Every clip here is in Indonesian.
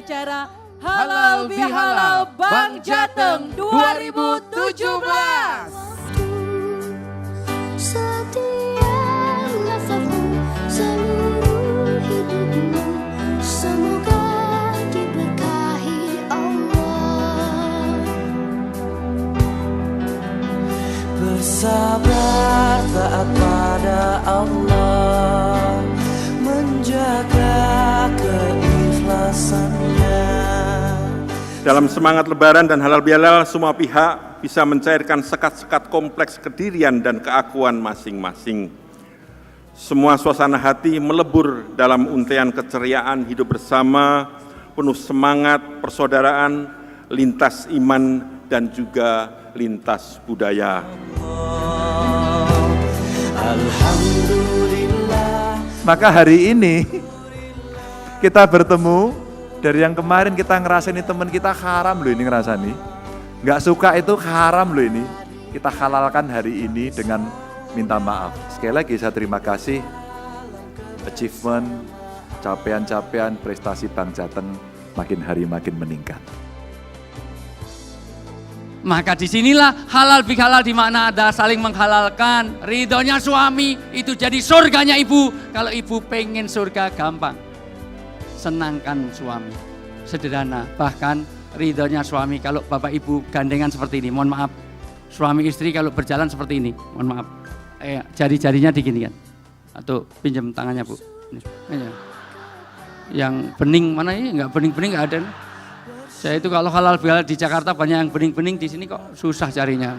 acara Halal Bihalal Bank Jateng 2017. Setiap nafasmu, seluruh hidupmu, semoga diberkahi Allah. Bersabar taat pada Allah, menjaga keikhlasannya. Dalam semangat Lebaran dan halal bihalal, semua pihak bisa mencairkan sekat-sekat kompleks kedirian dan keakuan masing-masing. Semua suasana hati melebur dalam untaian keceriaan hidup bersama, penuh semangat persaudaraan, lintas iman dan juga lintas budaya. Alhamdulillah. Maka hari ini kita bertemu. Dari yang kemarin kita ngerasain ini teman kita haram loh ini ngerasani. Nggak suka itu haram loh ini. Kita halalkan hari ini dengan minta maaf. Sekali lagi saya terima kasih achievement, capaian-capaian prestasi Bank Jateng makin hari makin meningkat. Maka disinilah halal bihalal, di mana ada saling menghalalkan. Ridhonya suami itu jadi surganya ibu. Kalau ibu pengen surga gampang, senangkan suami, sederhana. Bahkan ridhonya suami kalau bapak ibu gandengan seperti ini, mohon maaf. Suami istri kalau berjalan seperti ini, mohon maaf. Jari-jarinya diginikan. Atau pinjam tangannya bu. Ini. Yang bening mana ini? Enggak bening-bening enggak ada. Saya itu kalau halal bihalal di Jakarta banyak yang bening-bening, di sini kok susah carinya.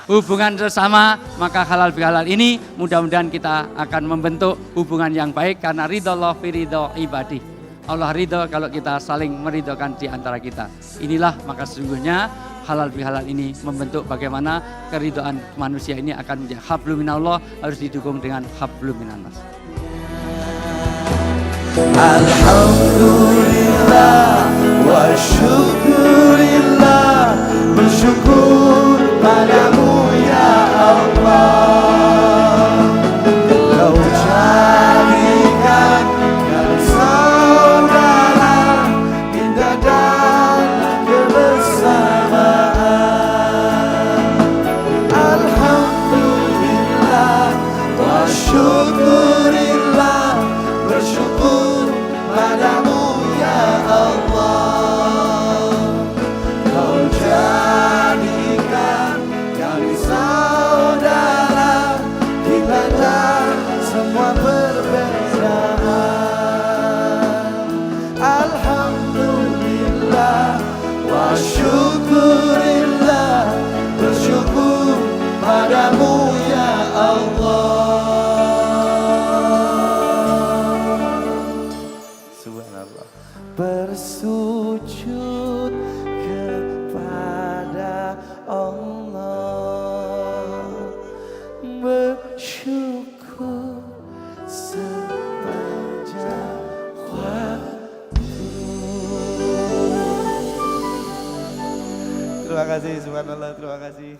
Hubungan sesama, maka halal bihalal ini mudah-mudahan kita akan membentuk hubungan yang baik karena ridho Allah fi ridho ibadi. Allah ridho kalau kita saling meridhokan di antara kita. Inilah maka sesungguhnya halal bihalal ini membentuk bagaimana keridhaan manusia ini akan menjadi hablum minallah, harus didukung dengan hablum minannas. Alhamdulillah wa syukurillah, bersyukur padamu ya Allah. Kau jadikan kami saudara, indah dan kebersamaan. Alhamdulillah wa syukurillah, bersyukur padamu ya Allah. Kau jadikan kami saudara, di balik semua perbedaan. Alhamdulillah wa syukurillah, bersyukur padamu ya Allah. Bersujud kepada Allah, bersyukur sepanjang waktu. Terima kasih, subhanallah, terima kasih.